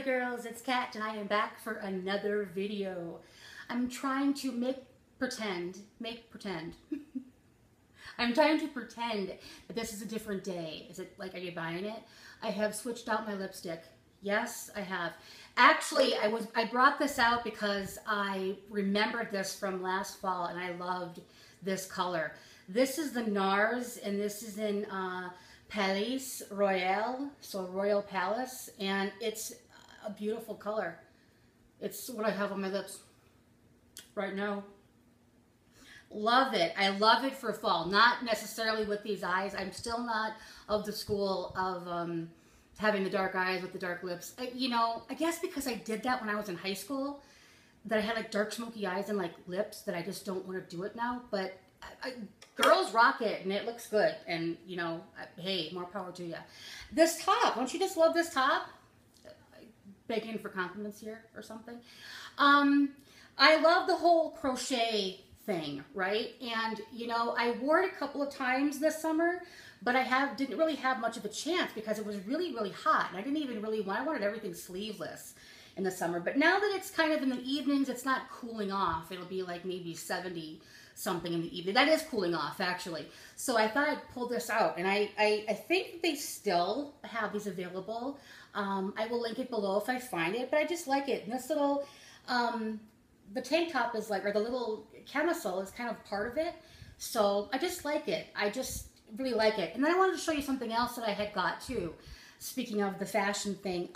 Hey girls, it's Kat and I am back for another video. I'm trying to make pretend. I'm trying to pretend that this is a different day. Is it like, are you buying it? I have switched out my lipstick. Yes, I have. Actually, I brought this out because I remembered this from last fall and I loved this color. This is the NARS and this is in Palais Royal, so Royal Palace, and it's a beautiful color. It's what I have on my lips right now. Love it. I love it for fall. Not necessarily with these eyes. I'm still not of the school of having the dark eyes with the dark lips. You know, I guess because I did that when I was in high school, that I had like dark smoky eyes and like lips, that I just don't want to do it now. But girls rock it and it looks good, and you know, hey, more power to you. This top, don't you just love this top? Begging for compliments here or something. I love the whole crochet thing, right? And you know, I wore it a couple of times this summer, but I didn't really have much of a chance because it was really, really hot, and I didn't even really I wanted everything sleeveless in the summer. But now that it's kind of in the evenings, it's not cooling off. It'll be like maybe 70 something in the evening. That is cooling off, actually. So I thought I'd pull this out, and I think they still have these available. I will link it below if I find it, but I just like it. And this little, the tank top is like, or the little camisole is kind of part of it. So I just like it. I just really like it. And then I wanted to show you something else that I had got too. Speaking of the fashion thing,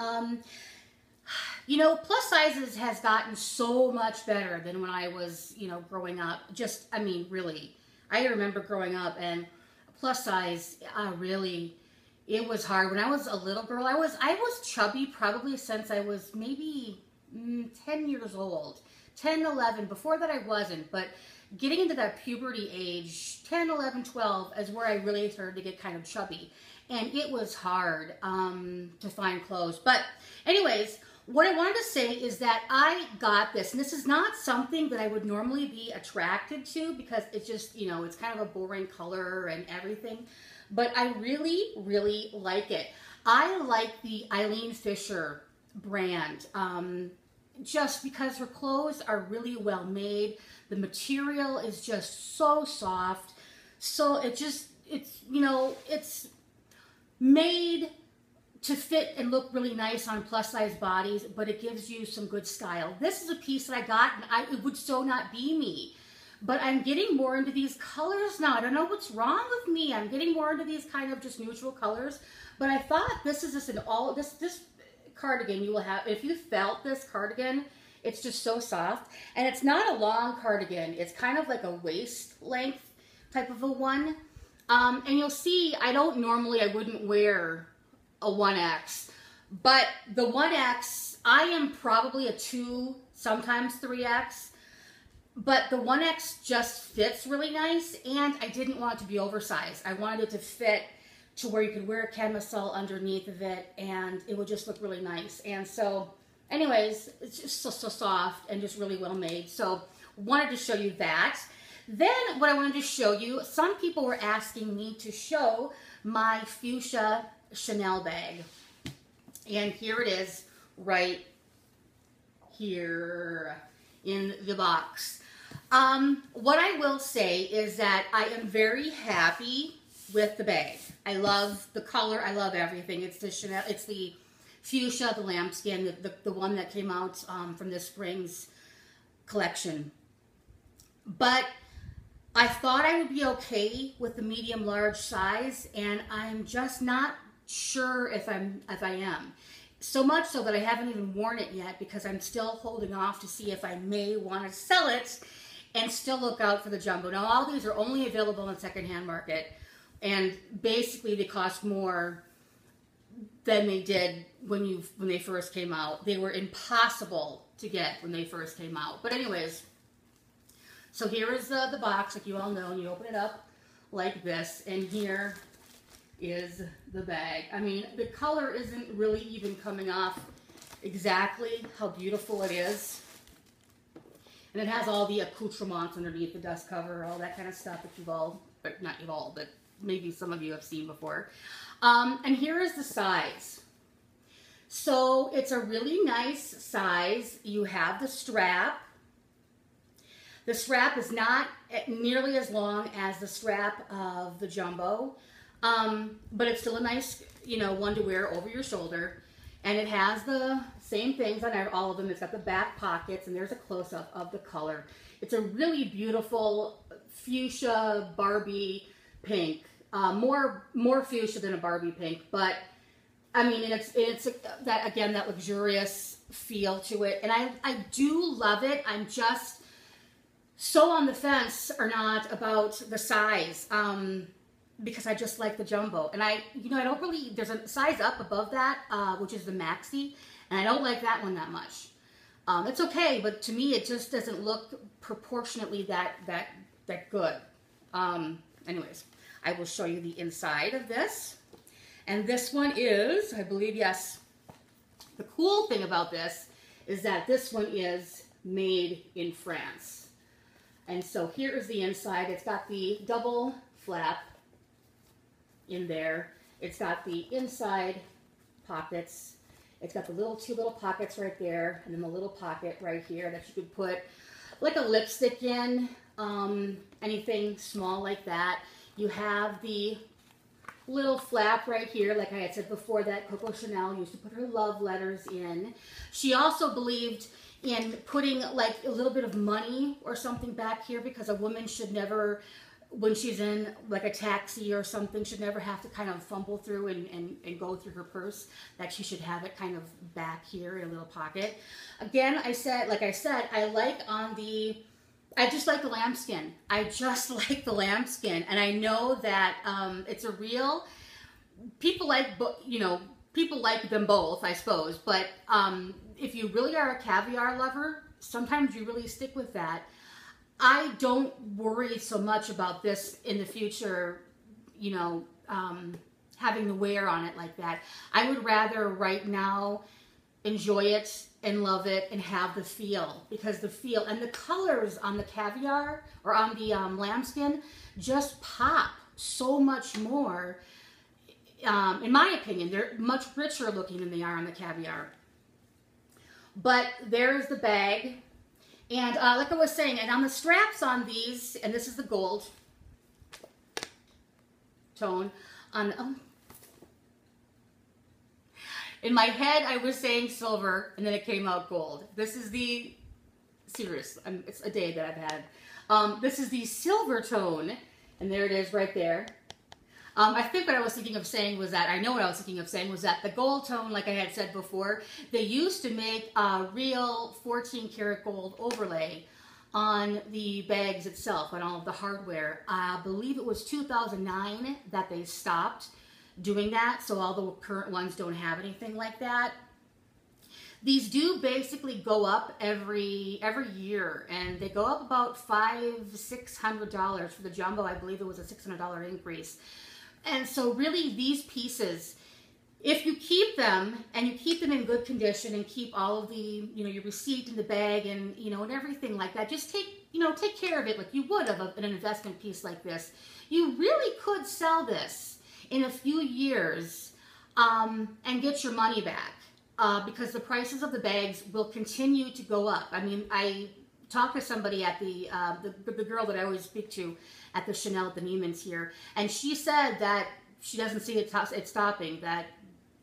you know, plus sizes has gotten so much better than when I was, you know, growing up. Just, I mean, really, I remember growing up and plus size, really, it was hard. When I was a little girl, I was chubby probably since I was maybe 10 years old, 10, 11. Before that, I wasn't, but getting into that puberty age, 10, 11, 12, is where I really started to get kind of chubby. And it was hard to find clothes. But anyways, what I wanted to say is that I got this, and this is not something that I would normally be attracted to because it's just, you know, it's kind of a boring color and everything, but I really, really like it. I like the Eileen Fisher brand just because her clothes are really well made. The material is just so soft. So it's, you know, it's made to fit and look really nice on plus size bodies, but it gives you some good style. This is a piece that I got, and it would so not be me. But I'm getting more into these colors now. I don't know what's wrong with me. I'm getting more into these kind of just neutral colors. But I thought this is just this cardigan you will have. If you felt this cardigan, it's just so soft. And it's not a long cardigan. It's kind of like a waist length type of a one. And you'll see, I wouldn't wear a 1X, but the 1X, I am probably a 2, sometimes 3X, but the 1X just fits really nice, and I didn't want it to be oversized. I wanted it to fit to where you could wear a camisole underneath of it, and it would just look really nice. And so, anyways, it's just so soft and just really well made. So, wanted to show you that. Then, what I wanted to show you, some people were asking me to show my Fuchsia Chanel bag, and here it is right here in the box. What I will say is that I am very happy with the bag. I love the color, I love everything. It's the Chanel, it's the Fuchsia, the lambskin, the one that came out from this spring's collection. But I thought I would be okay with the medium large size, and I'm just not sure if I am. So much so that I haven't even worn it yet because I'm still holding off to see if I may want to sell it and still look out for the jumbo. Now, all these are only available on the secondhand market, and basically they cost more than they did when they first came out. They were impossible to get when they first came out. But anyways, so here is the box, like you all know, and you open it up like this, and here is the bag. I mean, the color isn't really even coming off exactly how beautiful it is. And it has all the accoutrements underneath, the dust cover, all that kind of stuff that you've all, but not you've all, but maybe some of you have seen before. And here is the size. So it's a really nice size. You have the strap. The strap is not nearly as long as the strap of the jumbo, but it's still a nice, you know, one to wear over your shoulder. And it has the same things on all of them. It's got the back pockets, and there's a close-up of the color. It's a really beautiful fuchsia Barbie pink. More fuchsia than a Barbie pink, but I mean, it's that, again, that luxurious feel to it. And I do love it. I'm just so on the fence or not about the size, because I just like the jumbo. And I don't really, there's a size up above that, which is the maxi, and I don't like that one that much. It's okay, but to me, it just doesn't look proportionately that good. Anyways, I will show you the inside of this. And this one is, I believe, yes. The cool thing about this is that this one is made in France. And so here is the inside. It's got the double flap in there. It's got the inside pockets. It's got the two little pockets right there, and then the little pocket right here that you could put like a lipstick in, anything small like that. You have the little flap right here, like I had said before, that Coco Chanel used to put her love letters in. She also believed in putting like a little bit of money or something back here, because a woman should never, when she's in like a taxi or something, should never have to kind of fumble through and go through her purse, that she should have it kind of back here in a little pocket. Again, I just like the lambskin. I just like the lambskin, and I know that it's a real. People like, people like them both, I suppose. But if you really are a caviar lover, sometimes you really stick with that. I don't worry so much about this in the future, having the wear on it like that. I would rather right now enjoy it and love it and have the feel, because the feel and the colors on the caviar or on the lambskin just pop so much more. In my opinion, they're much richer looking than they are on the caviar. But there's the bag. And like I was saying, and on the straps on these, and this is the gold tone on. In my head, I was saying silver, and then it came out gold. This is the, serious, it's a day that I've had. This is the silver tone, and there it is right there. I think what I was thinking of saying was that, I know what I was thinking of saying was that the gold tone, like I had said before, they used to make a real 14 karat gold overlay on the bags itself, on all of the hardware. I believe it was 2009 that they stopped doing that, so all the current ones don't have anything like that. These do basically go up every year, and they go up about $500–600 for the jumbo. I believe it was a $600 increase. And so really these pieces, if you keep them and you keep them in good condition and keep all of the, your receipt in the bag and, and everything like that, just take care of it like you would of an investment piece like this. You really could sell this in a few years and get your money back, because the prices of the bags will continue to go up. I mean, I talked to somebody at the girl that I always speak to at the Chanel at the Neiman's here, and she said that she doesn't see it stopping, that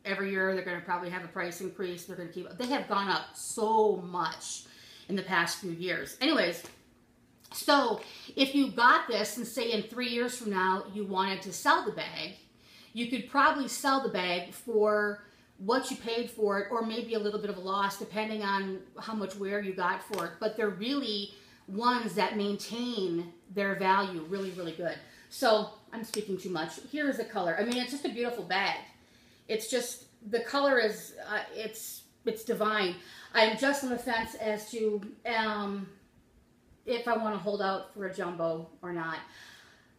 every year they're going to probably have a price increase. They're going to keep, they have gone up so much in the past few years. Anyways, so if you got this and say in 3 years from now you wanted to sell the bag, you could probably sell the bag for what you paid for it, or maybe a little bit of a loss depending on how much wear you got for it. But they're really ones that maintain their value really, really good. So I'm speaking too much. Here is the color. I mean, it's just a beautiful bag. It's just, the color is, it's divine. I'm just on the fence as to if I want to hold out for a jumbo or not.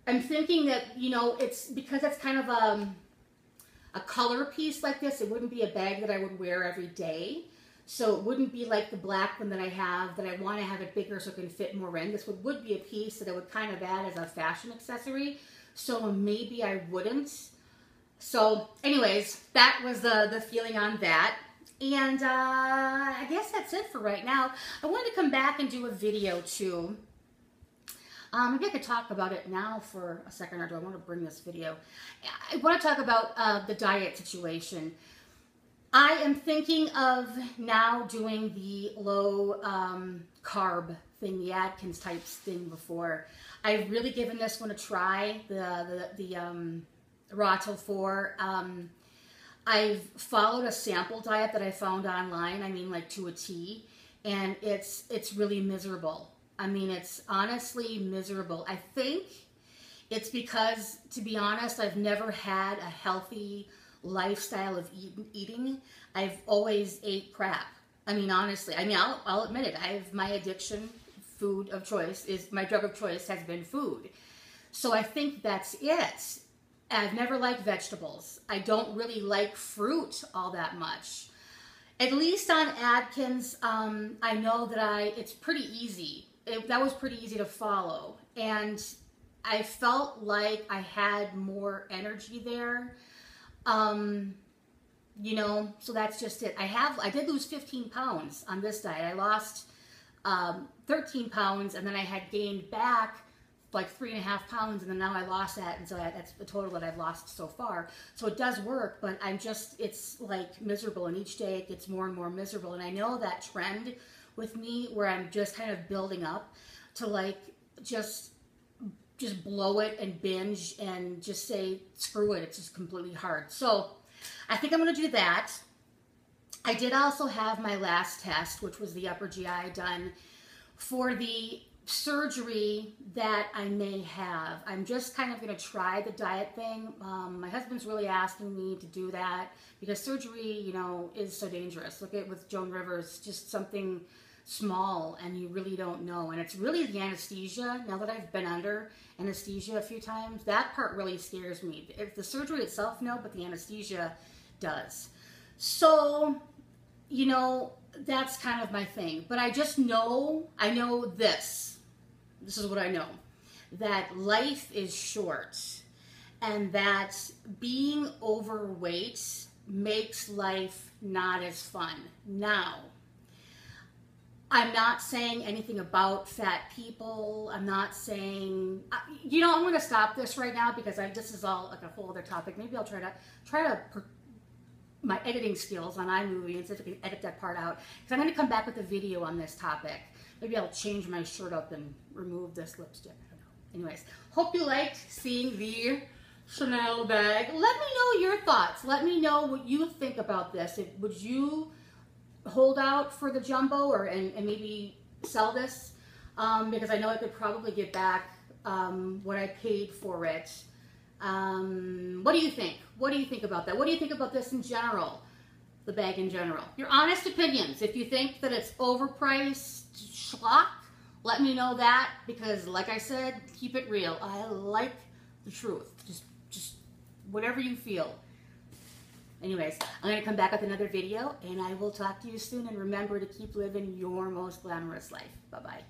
I'm thinking that, it's because it's kind of a color piece like this. It wouldn't be a bag that I would wear every day. So it wouldn't be like the black one that I have, that I want to have it bigger so it can fit more in. This would be a piece that I would kind of add as a fashion accessory. So maybe I wouldn't. So anyways, that was the feeling on that. And I guess that's it for right now. I wanted to come back and do a video too. Maybe I could talk about it now for a second, or do I want to bring this video? I want to talk about the diet situation. I am thinking of now doing the low carb thing, the Atkins types thing before. I've really given this one a try, the raw till 4. I've followed a sample diet that I found online, I mean like to a T, and it's really miserable. I mean, it's honestly miserable. I think it's because, to be honest, I've never had a healthy lifestyle of eating. I've always ate crap. I mean, honestly, I mean, I'll admit it. My addiction, food of choice, my drug of choice has been food. So I think that's it. I've never liked vegetables. I don't really like fruit all that much. At least on Atkins, I know that it's pretty easy. That was pretty easy to follow. And I felt like I had more energy there. You know, so that's just it. I did lose 15 pounds on this diet. I lost 13 pounds, and then I had gained back like 3.5 pounds, and then now I lost that, and so that's the total that I've lost so far. So it does work, but it's like miserable, and each day it gets more and more miserable. And I know that trend with me where I'm just kind of building up to like just blow it and binge and just say screw it, it's just completely hard. So I think I'm going to do that. I did also have my last test, which was the upper GI, done for the surgery that I may have. I'm just kind of going to try the diet thing. My husband's really asking me to do that because surgery, you know, is so dangerous. Look at with Joan Rivers, just something small and you really don't know. And it's really the anesthesia. Now that I've been under anesthesia a few times, that part really scares me. If the surgery itself, no, but the anesthesia does. So, you know, that's kind of my thing. But I just know, I know this is what I know, that life is short and that being overweight makes life not as fun. Now, I'm not saying anything about fat people. I'm not saying, you know, I'm going to stop this right now because this is all like a whole other topic. Maybe I'll try to my editing skills on iMovie and see if I can edit that part out. Because I'm going to come back with a video on this topic. Maybe I'll change my shirt up and remove this lipstick. I don't know. Anyways, hope you liked seeing the Chanel bag. Let me know your thoughts. Let me know what you think about this. Would you hold out for the jumbo and maybe sell this? Because I know I could probably get back what I paid for it. What do you think? What do you think about that? What do you think about this in general? The bag in general. Your honest opinions. If you think that it's overpriced schlock, let me know that, because like I said, keep it real. I like the truth. Just whatever you feel. Anyways, I'm going to come back with another video, and I will talk to you soon. And remember to keep living your most glamorous life. Bye-bye.